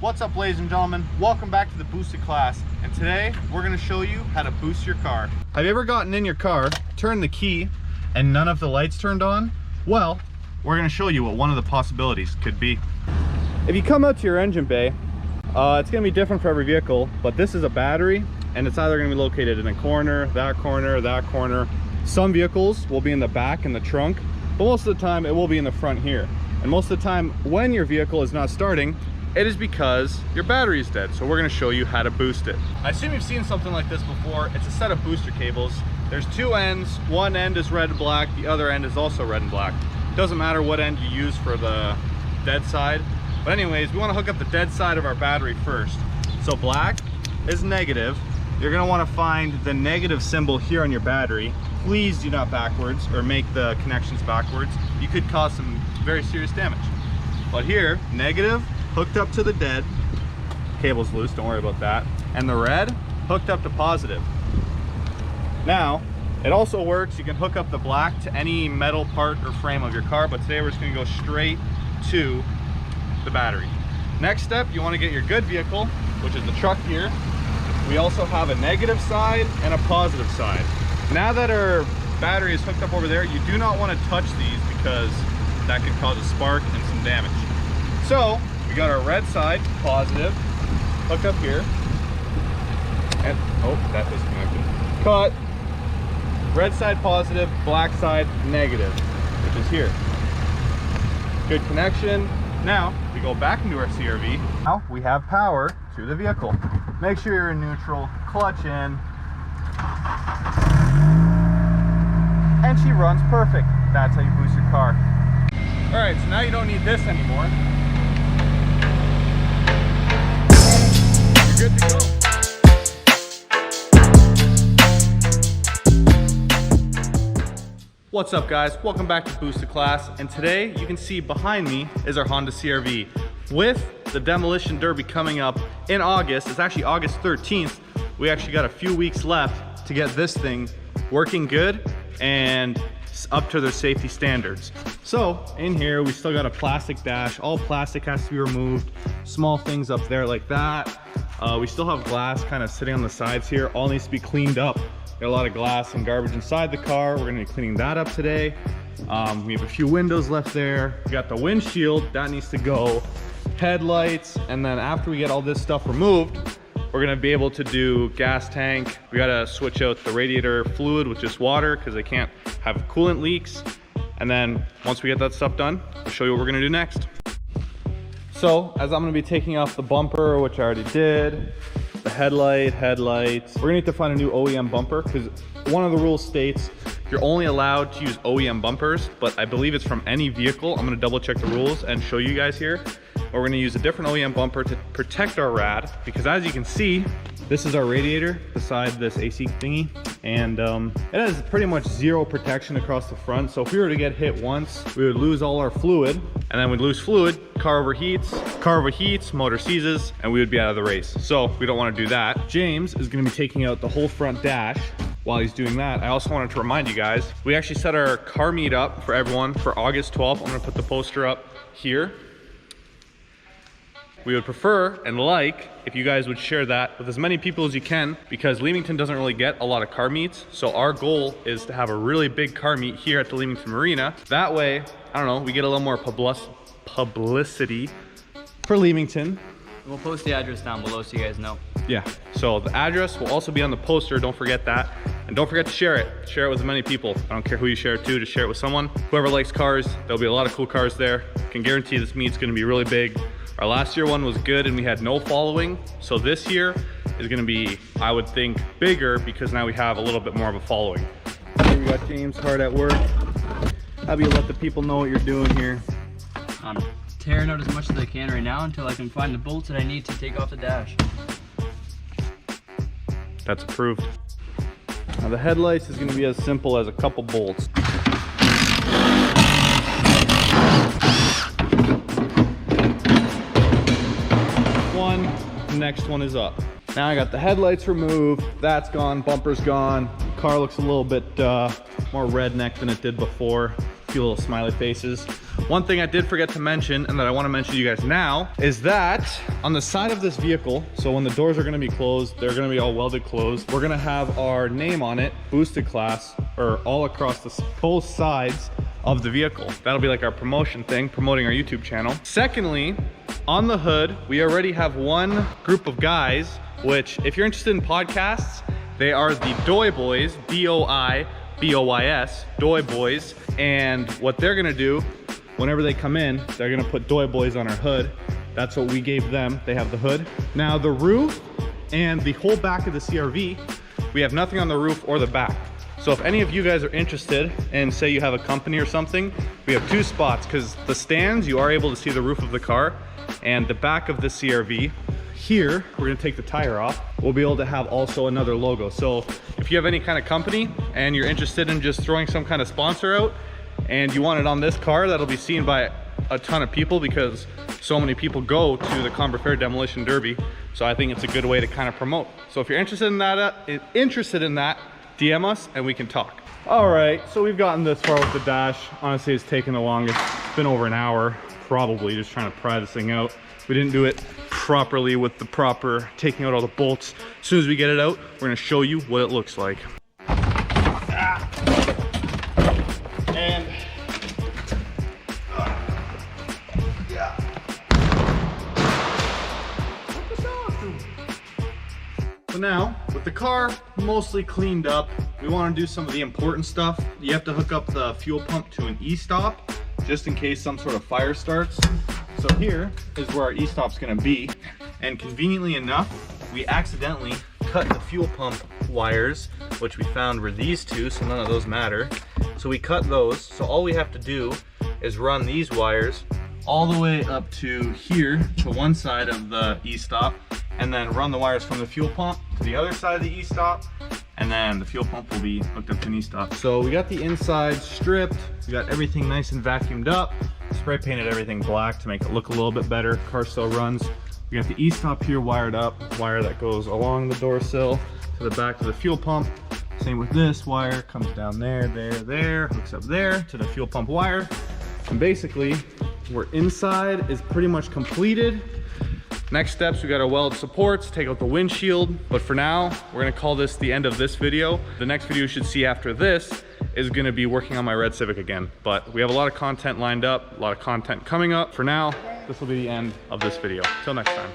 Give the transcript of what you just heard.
What's up, ladies and gentlemen? Welcome back to the Boosted Class, and today we're going to show you how to boost your car. Have you ever gotten in your car, turned the key, and none of the lights turned on? Well, we're going to show you what one of the possibilities could be. If you come out to your engine bay, it's going to be different for every vehicle, but this is a battery, and it's either going to be located in a corner, that corner, that corner. Some vehicles will be in the back in the trunk, but most of the time it will be in the front here. And most of the time when your vehicle is not starting, it is because your battery is dead. So we're going to show you how to boost it. I assume you've seen something like this before. It's a set of booster cables. There's two ends. One end is red and black. The other end is also red and black. It doesn't matter what end you use for the dead side. But anyways, we want to hook up the dead side of our battery first. So black is negative. You're going to want to find the negative symbol here on your battery. Please do not backwards or make the connections backwards. You could cause some very serious damage. But here, negative, hooked up to the dead, cable's loose, don't worry about that, and the red hooked up to positive. Now it also works, you can hook up the black to any metal part or frame of your car, but today we're just going to go straight to the battery. Next step, you want to get your good vehicle, which is the truck here. We also have a negative side and a positive side. Now that our battery is hooked up over there, you do not want to touch these because that can cause a spark and some damage. So we got our red side positive hooked up here, and oh, that disconnected. Cut. Red side positive, black side negative, which is here. Good connection. Now we go back into our CRV. Now we have power to the vehicle. Make sure you're in neutral, clutch in, and she runs perfect. That's how you boost your car. All right, so now you don't need this anymore. You're good to go. What's up, guys? Welcome back to Boosted Class, and today you can see behind me is our Honda CR-V. With the Demolition Derby coming up in August, it's actually August 13th, we actually got a few weeks left to get this thing working good and up to their safety standards. So in here we still got a plastic dash. All plastic has to be removed. Small things up there like that. We still have glass kind of sitting on the sides here. All needs to be cleaned up. Got a lot of glass and garbage inside the car. We're gonna be cleaning that up today. We have a few windows left there. We got the windshield, that needs to go. Headlights, and then after we get all this stuff removed, we're gonna be able to do gas tank. We gotta switch out the radiator fluid with just water because they can't have coolant leaks. And then once we get that stuff done, I'll show you what we're gonna do next. So as I'm gonna be taking off the bumper, which I already did, the headlights, we're gonna need to find a new OEM bumper because one of the rules states you're only allowed to use OEM bumpers, but I believe it's from any vehicle. I'm gonna double check the rules and show you guys here. But we're gonna use a different OEM bumper to protect our rad, because as you can see, this is our radiator beside this AC thingy, and it has pretty much zero protection across the front. So if we were to get hit once, we would lose all our fluid, and then we'd lose fluid, car overheats, motor seizes, and we would be out of the race. So we don't want to do that. James is gonna be taking out the whole front dash. While he's doing that, I also wanted to remind you guys, we actually set our car meet up for everyone for August 12th. I'm gonna put the poster up here. We would prefer and like if you guys would share that with as many people as you can, because Leamington doesn't really get a lot of car meets. So our goal is to have a really big car meet here at the Leamington Marina. That way, I don't know, we get a little more publicity for Leamington. We'll post the address down below so you guys know. Yeah, so the address will also be on the poster, don't forget that. And don't forget to share it. Share it with as many people. I don't care who you share it to, just share it with someone. Whoever likes cars, there'll be a lot of cool cars there. I can guarantee this meet's gonna be really big. Our last year one was good and we had no following. So this year is gonna be, I would think, bigger because now we have a little bit more of a following. Here we got James hard at work. How do you let the people know what you're doing here? I'm tearing out as much as I can right now until I can find the bolts that I need to take off the dash. That's approved. Now the headlights is gonna be as simple as a couple bolts. One, the next one is up. Now I got the headlights removed, that's gone, bumper's gone. Car looks a little bit more redneck than it did before. A few little smiley faces. One thing I did forget to mention, and that I want to mention to you guys now, is that on the side of this vehicle, so when the doors are going to be closed, they're going to be all welded closed. We're going to have our name on it, Boosted Class, or all across both sides of the vehicle. That'll be like our promotion thing, promoting our YouTube channel. Secondly, on the hood, we already have one group of guys, which if you're interested in podcasts, they are the Doi Boys, D-O-I-B-O-Y-S, Doi Boys. And what they're gonna do, whenever they come in, they're gonna put Doi Boys on our hood. That's what we gave them. They have the hood. Now the roof and the whole back of the CRV, we have nothing on the roof or the back. So if any of you guys are interested and say you have a company or something, we have two spots, because the stands, you are able to see the roof of the car, and the back of the CRV, here, we're gonna take the tire off, we'll be able to have also another logo. So if you have any kind of company and you're interested in just throwing some kind of sponsor out and you want it on this car, that'll be seen by a ton of people because so many people go to the Comber Fair Demolition Derby. So I think it's a good way to kind of promote. So if you're interested in that, DM us and we can talk. All right, so we've gotten this far with the dash. Honestly, it's taken the longest. It's been over an hour, probably, just trying to pry this thing out. We didn't do it properly with the proper taking out all the bolts. As soon as we get it out, we're gonna show you what it looks like. And so now, with the car mostly cleaned up, we want to do some of the important stuff. You have to hook up the fuel pump to an e-stop, just in case some sort of fire starts. So here is where our e-stop's going to be. And conveniently enough, we accidentally cut the fuel pump wires, which we found were these two, so none of those matter. So we cut those. So all we have to do is run these wires all the way up to here, to one side of the e-stop, and then run the wires from the fuel pump to the other side of the e-stop, and then the fuel pump will be hooked up to an e-stop. So we got the inside stripped, we got everything nice and vacuumed up, spray painted everything black to make it look a little bit better. Car still runs. We got the e-stop here wired up, wire that goes along the door sill to the back of the fuel pump. Same with this wire, comes down there, hooks up there to the fuel pump wire. And basically, we're inside is pretty much completed. Next steps, we got our weld supports, take out the windshield. But for now, we're gonna call this the end of this video. The next video you should see after this is gonna be working on my red Civic again. But we have a lot of content lined up, a lot of content coming up. For now, this will be the end of this video. Till next time.